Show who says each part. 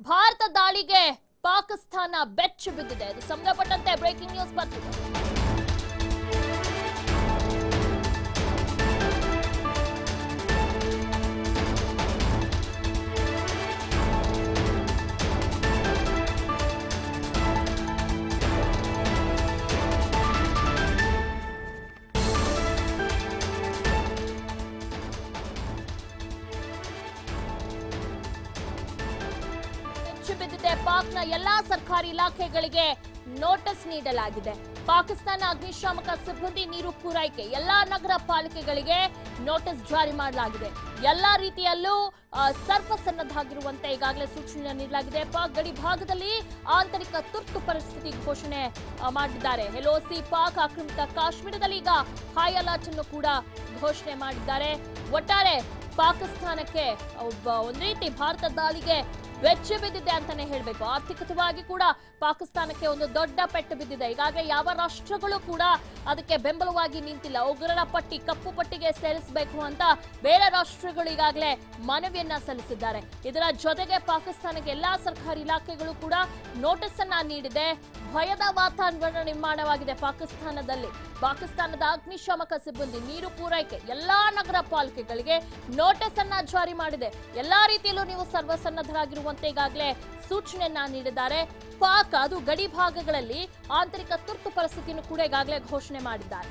Speaker 1: ಭಾರತ ದಾಳಿಗೆ ಪಾಕಿಸ್ತಾನ ಬೆಚ್ಚು ಬಿದ್ದಿದೆ. ಇದು ಸಂಬಂಧಪಟ್ಟಂತೆ ಬ್ರೇಕಿಂಗ್ ನ್ಯೂಸ್ ಬರ್ತಿದೆ. ಬಿದ್ದಿದೆ. ಪಾಕ್ನ ಎಲ್ಲಾ ಸರ್ಕಾರಿ ಇಲಾಖೆಗಳಿಗೆ ನೋಟಿಸ್ ನೀಡಲಾಗಿದೆ. ಪಾಕಿಸ್ತಾನ ಅಗ್ನಿಶಾಮಕ ಸಿಬ್ಬಂದಿ ನೀರು ಪೂರೈಕೆ ಎಲ್ಲಾ ನಗರ ಪಾಲಿಕೆಗಳಿಗೆ ನೋಟಿಸ್ ಜಾರಿ ಮಾಡಲಾಗಿದೆ. ಎಲ್ಲಾ ರೀತಿಯಲ್ಲೂ ಸರ್ವಸನ್ನದ್ಧಾಗಿರುವಂತೆ ಈಗಾಗಲೇ ಸೂಚನೆ ನೀಡಲಾಗಿದೆ. ಪಾಕ್ ಗಡಿ ಭಾಗದಲ್ಲಿ ಆಂತರಿಕ ತುರ್ತು ಪರಿಸ್ಥಿತಿ ಘೋಷಣೆ ಮಾಡಿದ್ದಾರೆ. LOC ಪಾಕ್ ಆಕ್ರಮಿತ ಕಾಶ್ಮೀರದಲ್ಲಿ ಈಗ ಹೈ ಅಲರ್ಟ್ ಅನ್ನು ಕೂಡ ಘೋಷಣೆ ಮಾಡಿದ್ದಾರೆ. ಒಟ್ಟಾರೆ ಪಾಕಿಸ್ತಾನಕ್ಕೆ ಒಂದ್ ರೀತಿ ಭಾರತ ದಾಳಿಗೆ ಬೆಚ್ಚು ಬಿದ್ದಿದೆ ಅಂತಾನೆ ಹೇಳ್ಬೇಕು. ಆರ್ಥಿಕವಾಗಿ ಕೂಡ ಪಾಕಿಸ್ತಾನಕ್ಕೆ ಒಂದು ದೊಡ್ಡ ಪೆಟ್ಟು ಬಿದ್ದಿದೆ. ಈಗಾಗಲೇ ಯಾವ ರಾಷ್ಟ್ರಗಳು ಕೂಡ ಅದಕ್ಕೆ ಬೆಂಬಲವಾಗಿ ನಿಂತಿಲ್ಲ. ಉಗ್ರರ ಪಟ್ಟಿ ಕಪ್ಪು ಪಟ್ಟಿಗೆ ಸೇರಿಸಬೇಕು ಅಂತ ಬೇರೆ ರಾಷ್ಟ್ರಗಳು ಈಗಾಗಲೇ ಮನವಿಯನ್ನ ಸಲ್ಲಿಸಿದ್ದಾರೆ. ಇದರ ಜೊತೆಗೆ ಪಾಕಿಸ್ತಾನಕ್ಕೆ ಎಲ್ಲಾ ಸರ್ಕಾರಿ ಇಲಾಖೆಗಳು ಕೂಡ ನೋಟಿಸ್ ಅನ್ನ ನೀಡಿದೆ. ಭಯದ ವಾತಾವರಣ ನಿರ್ಮಾಣವಾಗಿದೆ ಪಾಕಿಸ್ತಾನದಲ್ಲಿ. ಪಾಕಿಸ್ತಾನದ ಅಗ್ನಿಶಾಮಕ ಸಿಬ್ಬಂದಿ ನೀರು ಪೂರೈಕೆ ಎಲ್ಲಾ ನಗರ ಪಾಲಿಕೆಗಳಿಗೆ ನೋಟಿಸ್ ಅನ್ನ ಜಾರಿ ಮಾಡಿದೆ. ಎಲ್ಲಾ ರೀತಿಯಲ್ಲೂ ನೀವು ಸರ್ವಸನ್ನದ್ಧರಾಗಿರುವಂತೆ ಈಗಾಗಲೇ ಸೂಚನೆಯನ್ನ ನೀಡಿದ್ದಾರೆ. ಪಾಕ್ ಅದು ಗಡಿ ಭಾಗಗಳಲ್ಲಿ ಆಂತರಿಕ ತುರ್ತು ಪರಿಸ್ಥಿತಿಯನ್ನು ಕೂಡ ಈಗಾಗಲೇ ಘೋಷಣೆ ಮಾಡಿದ್ದಾರೆ.